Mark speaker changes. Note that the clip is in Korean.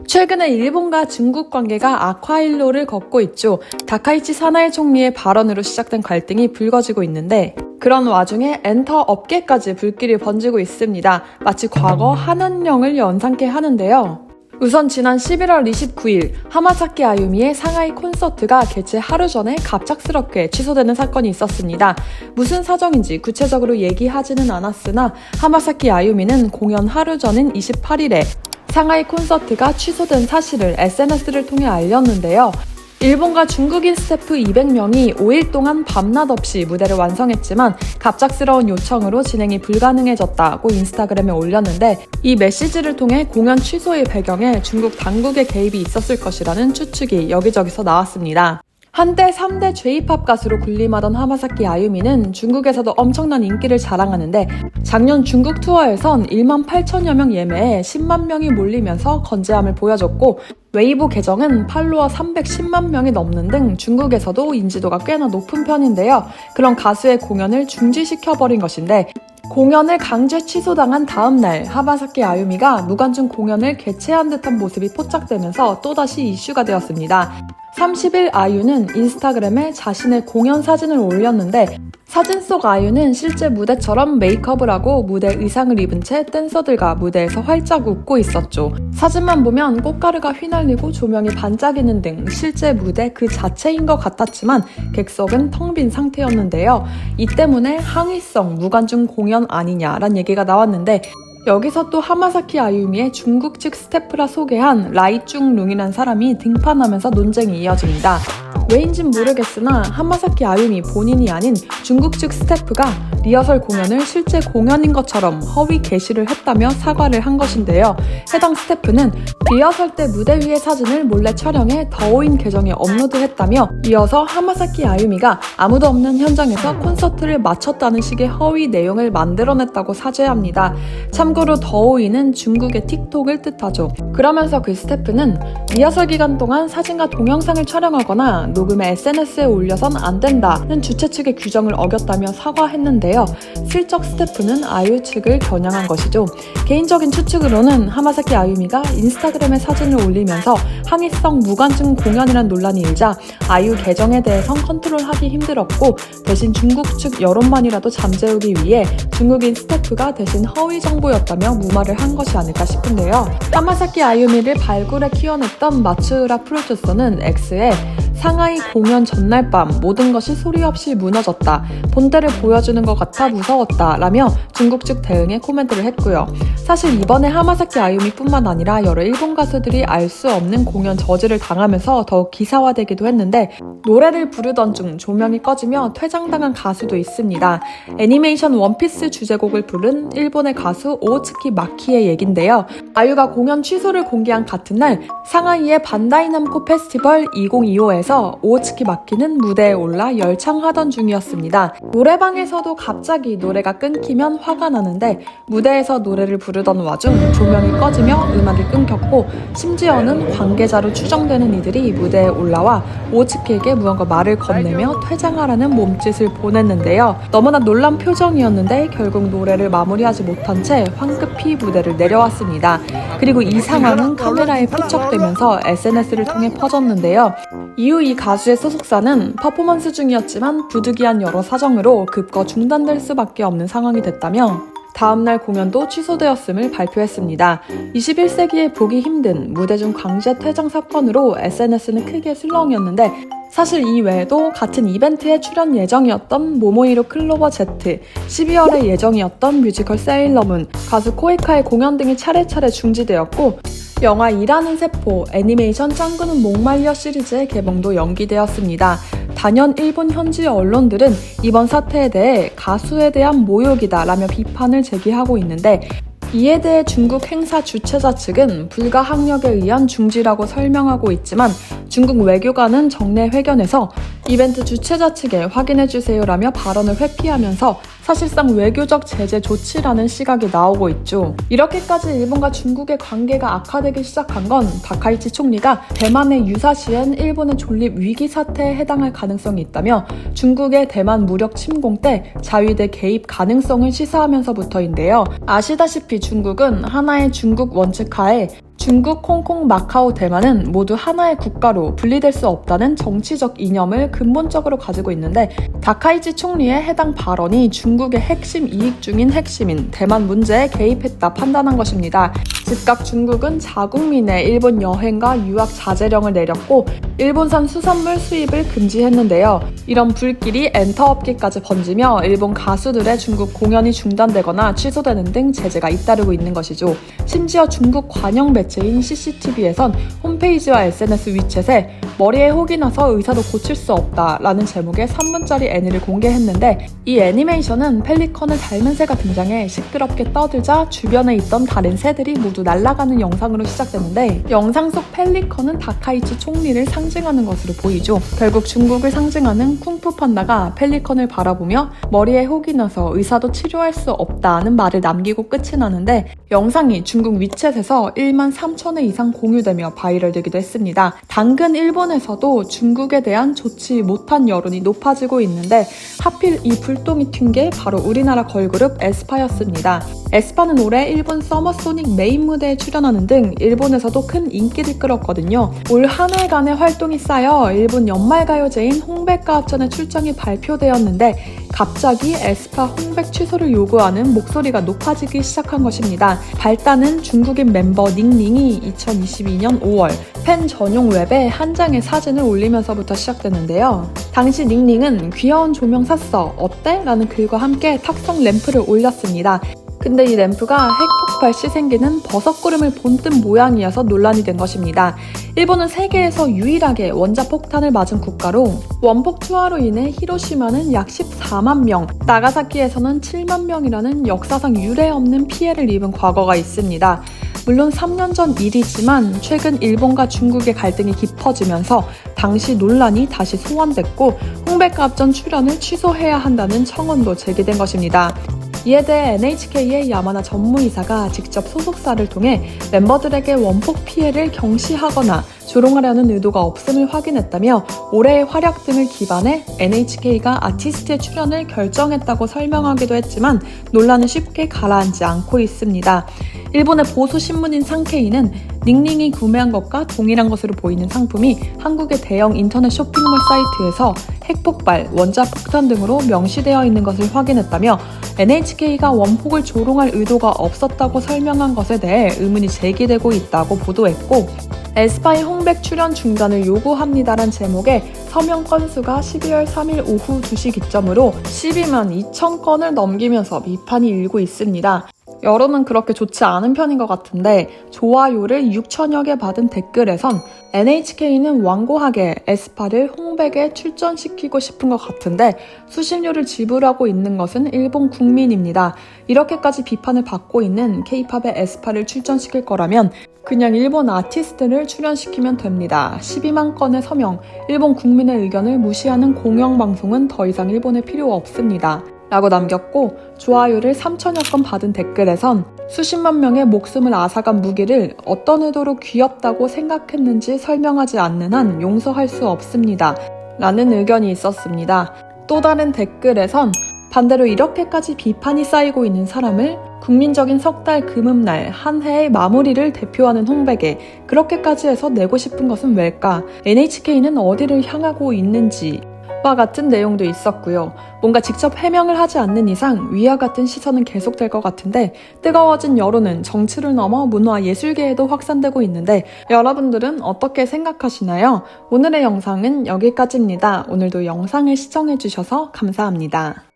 Speaker 1: 최근에 일본과 중국 관계가 악화일로를 걷고 있죠. 다카이치 사나이 총리의 발언으로 시작된 갈등이 불거지고 있는데 그런 와중에 엔터 업계까지 불길이 번지고 있습니다. 마치 과거 한한령을 연상케 하는데요. 우선 지난 11월 29일 하마사키 아유미의 상하이 콘서트가 개최 하루 전에 갑작스럽게 취소되는 사건이 있었습니다. 무슨 사정인지 구체적으로 얘기하지는 않았으나 하마사키 아유미는 공연 하루 전인 28일에 상하이 콘서트가 취소된 사실을 SNS를 통해 알렸는데요. 일본과 중국인 스태프 200명이 5일 동안 밤낮 없이 무대를 완성했지만 갑작스러운 요청으로 진행이 불가능해졌다고 인스타그램에 올렸는데 이 메시지를 통해 공연 취소의 배경에 중국 당국의 개입이 있었을 것이라는 추측이 여기저기서 나왔습니다. 한때 3대 J-팝 가수로 군림하던 하마사키 아유미는 중국에서도 엄청난 인기를 자랑하는데 작년 중국 투어에선 1만 8천여 명 예매에 10만 명이 몰리면서 건재함을 보여줬고 웨이보 계정은 팔로워 310만 명이 넘는 등 중국에서도 인지도가 꽤나 높은 편인데요. 그런 가수의 공연을 중지시켜버린 것인데 공연을 강제 취소당한 다음 날 하마사키 아유미가 무관중 공연을 개최한 듯한 모습이 포착되면서 또다시 이슈가 되었습니다. 30일 아유는 인스타그램에 자신의 공연 사진을 올렸는데 사진 속 아유는 실제 무대처럼 메이크업을 하고 무대 의상을 입은 채 댄서들과 무대에서 활짝 웃고 있었죠. 사진만 보면 꽃가루가 휘날리고 조명이 반짝이는 등 실제 무대 그 자체인 것 같았지만 객석은 텅 빈 상태였는데요. 이 때문에 항의성 무관중 공연 아니냐란 얘기가 나왔는데 여기서 또 하마사키 아유미의 중국 측 스태프라 소개한 라이쭝룽이라는 사람이 등판하면서 논쟁이 이어집니다. 왜인진 모르겠으나 하마사키 아유미 본인이 아닌 중국 측 스태프가 리허설 공연을 실제 공연인 것처럼 허위 게시를 했다며 사과를 한 것인데요. 해당 스태프는 리허설 때 무대 위의 사진을 몰래 촬영해 더오인 계정에 업로드했다며 이어서 하마사키 아유미가 아무도 없는 현장에서 콘서트를 마쳤다는 식의 허위 내용을 만들어냈다고 사죄합니다. 참고로 더오인은 중국의 틱톡을 뜻하죠. 그러면서 그 스태프는 리허설 기간 동안 사진과 동영상을 촬영하거나 녹음에 SNS에 올려선 안 된다는 주최 측의 규정을 어겼다며 사과했는데요. 슬쩍 스태프는 아유 측을 겨냥한 것이죠. 개인적인 추측으로는 하마사키 아유미가 인스타그램에 사진을 올리면서 항의성 무관중 공연이란 논란이 일자 아유 계정에 대해선 컨트롤하기 힘들었고 대신 중국 측 여론만이라도 잠재우기 위해 중국인 스태프가 대신 허위 정보였다며 무마를 한 것이 아닐까 싶은데요. 하마사키 아유미를 발굴해 키워냈던 마츠우라 프로듀서는 X에 상하이 공연 전날 밤 모든 것이 소리 없이 무너졌다. 본때를 보여주는 것 같아 무서웠다. 라며 중국 측 대응에 코멘트를 했고요. 사실 이번에 하마사키 아유미뿐만 아니라 여러 일본 가수들이 알 수 없는 공연 저지를 당하면서 더욱 기사화되기도 했는데 노래를 부르던 중 조명이 꺼지며 퇴장당한 가수도 있습니다. 애니메이션 원피스 주제곡을 부른 일본의 가수 오츠키 마키의 얘긴데요. 아유가 공연 취소를 공개한 같은 날 상하이의 반다이 남코 페스티벌 2025에서 오츠키 마키는 무대에 올라 열창하던 중이었습니다. 노래방에서도 갑자기 노래가 끊기면 화가 나는데 무대에서 노래를 부르던 와중 조명이 꺼지며 음악이 끊겼고 심지어는 관계자로 추정되는 이들이 무대에 올라와 오츠키에게 무언가 말을 건네며 퇴장하라는 몸짓을 보냈는데요. 너무나 놀란 표정이었는데 결국 노래를 마무리하지 못한 채 황급히 무대를 내려왔습니다. 그리고 이 상황은 카메라에 포착되면서 SNS를 통해 퍼졌는데요. 이후 이 가수의 소속사는 퍼포먼스 중이었지만 부득이한 여러 사정으로 급거 중단될 수밖에 없는 상황이 됐다며 다음날 공연도 취소되었음을 발표했습니다. 21세기에 보기 힘든 무대 중 강제 퇴장 사건으로 SNS는 크게 술렁이었는데 사실 이 외에도 같은 이벤트에 출연 예정이었던 모모이로 클로버 Z, 12월에 예정이었던 뮤지컬 세일러문, 가수 코이카의 공연 등이 차례차례 중지되었고 영화 일하는 세포, 애니메이션 짱구는 목말려 시리즈의 개봉도 연기되었습니다. 단연 일본 현지 언론들은 이번 사태에 대해 가수에 대한 모욕이다 라며 비판을 제기하고 있는데 이에 대해 중국 행사 주최자 측은 불가항력에 의한 중지라고 설명하고 있지만 중국 외교관은 정례 회견에서 이벤트 주최자 측에 확인해주세요라며 발언을 회피하면서 사실상 외교적 제재 조치라는 시각이 나오고 있죠. 이렇게까지 일본과 중국의 관계가 악화되기 시작한 건 다카이치 총리가 대만의 유사시엔 일본의 존립 위기 사태에 해당할 가능성이 있다며 중국의 대만 무력 침공 때 자위대 개입 가능성을 시사하면서부터인데요. 아시다시피 중국은 하나의 중국 원칙 하에 중국, 홍콩, 마카오, 대만은 모두 하나의 국가로 분리될 수 없다는 정치적 이념을 근본적으로 가지고 있는데 다카이치 총리의 해당 발언이 중국의 핵심 이익 중인 핵심인 대만 문제에 개입했다 판단한 것입니다. 즉각 중국은 자국민의 일본 여행과 유학 자제령을 내렸고 일본산 수산물 수입을 금지했는데요. 이런 불길이 엔터업계까지 번지며 일본 가수들의 중국 공연이 중단되거나 취소되는 등 제재가 잇따르고 있는 것이죠. 심지어 중국 관영 매체인 CCTV에선 홈페이지와 SNS 위챗에 머리에 혹이 나서 의사도 고칠 수 없다라는 제목의 3분짜리 애니를 공개했는데 이 애니메이션은 펠리컨을 닮은 새가 등장해 시끄럽게 떠들자 주변에 있던 다른 새들이 모두 날아가는 영상으로 시작되는데 영상 속 펠리컨은 다카이치 총리를 상징하는 것으로 보이죠. 결국 중국을 상징하는 쿵푸 판다가 펠리컨을 바라보며 머리에 혹이 나서 의사도 치료할 수 없다는 말을 남기고 끝이 나는데 영상이 중국 위챗에서 1만 3천 회 이상 공유되며 바이럴되기도 했습니다. 당근 일본에서도 중국에 대한 좋지 못한 여론이 높아지고 있는데 하필 이 불똥이 튄 게 바로 우리나라 걸그룹 에스파였습니다. 에스파는 올해 일본 서머소닉 메인 무대에 출연하는 등 일본에서도 큰 인기를 끌었거든요. 올 한 해간의 활동이 쌓여 일본 연말가요제인 홍백가합전에 출전이 발표되었는데 갑자기 에스파 홍백 취소를 요구하는 목소리가 높아지기 시작한 것입니다. 발단은 중국인 멤버 닝닝이 2022년 5월 팬 전용 웹에 한 장의 사진을 올리면서부터 시작되는데요. 당시 닝닝은 귀여운 조명 샀어, 어때? 라는 글과 함께 탁성 램프를 올렸습니다. 근데 이 램프가 핵폭발 시 생기는 버섯구름을 본뜬 모양이어서 논란이 된 것입니다. 일본은 세계에서 유일하게 원자폭탄을 맞은 국가로 원폭 투하로 인해 히로시마는 약 14만 명, 나가사키에서는 7만 명이라는 역사상 유례없는 피해를 입은 과거가 있습니다. 물론 3년 전 일이지만 최근 일본과 중국의 갈등이 깊어지면서 당시 논란이 다시 소환됐고 홍백합전 출연을 취소해야 한다는 청원도 제기된 것입니다. 이에 대해 NHK의 야마나 전무이사가 직접 소속사를 통해 멤버들에게 원폭 피해를 경시하거나 조롱하려는 의도가 없음을 확인했다며 올해의 활약 등을 기반해 NHK가 아티스트의 출연을 결정했다고 설명하기도 했지만 논란은 쉽게 가라앉지 않고 있습니다. 일본의 보수 신문인 상케이는 닝닝이 구매한 것과 동일한 것으로 보이는 상품이 한국의 대형 인터넷 쇼핑몰 사이트에서 핵폭발, 원자폭탄 등으로 명시되어 있는 것을 확인했다며 NHK가 원폭을 조롱할 의도가 없었다고 설명한 것에 대해 의문이 제기되고 있다고 보도했고 에스파의 홍백 출연 중단을 요구합니다란 제목의 서명 건수가 12월 3일 오후 2시 기점으로 12만 2천 건을 넘기면서 비판이 일고 있습니다. 여론은 그렇게 좋지 않은 편인 것 같은데 좋아요를 6천여 개 받은 댓글에선 NHK는 완고하게 에스파를 홍백에 출전시키고 싶은 것 같은데 수신료를 지불하고 있는 것은 일본 국민입니다. 이렇게까지 비판을 받고 있는 K-팝의 에스파를 출전시킬 거라면 그냥 일본 아티스트를 출연시키면 됩니다. 12만 건의 서명, 일본 국민의 의견을 무시하는 공영방송은 더 이상 일본에 필요 없습니다. 라고 남겼고 좋아요를 3천여 건 받은 댓글에선 수십만 명의 목숨을 앗아간 무기를 어떤 의도로 귀엽다고 생각했는지 설명하지 않는 한 용서할 수 없습니다. 라는 의견이 있었습니다. 또 다른 댓글에선 반대로 이렇게까지 비판이 쌓이고 있는 사람을 국민적인 석 달 금음날 한 해의 마무리를 대표하는 홍백에 그렇게까지 해서 내고 싶은 것은 왜일까? NHK는 어디를 향하고 있는지 와 같은 내용도 있었고요. 뭔가 직접 해명을 하지 않는 이상 위와 같은 시선은 계속될 것 같은데 뜨거워진 여론은 정치를 넘어 문화 예술계에도 확산되고 있는데 여러분들은 어떻게 생각하시나요? 오늘의 영상은 여기까지입니다. 오늘도 영상을 시청해주셔서 감사합니다.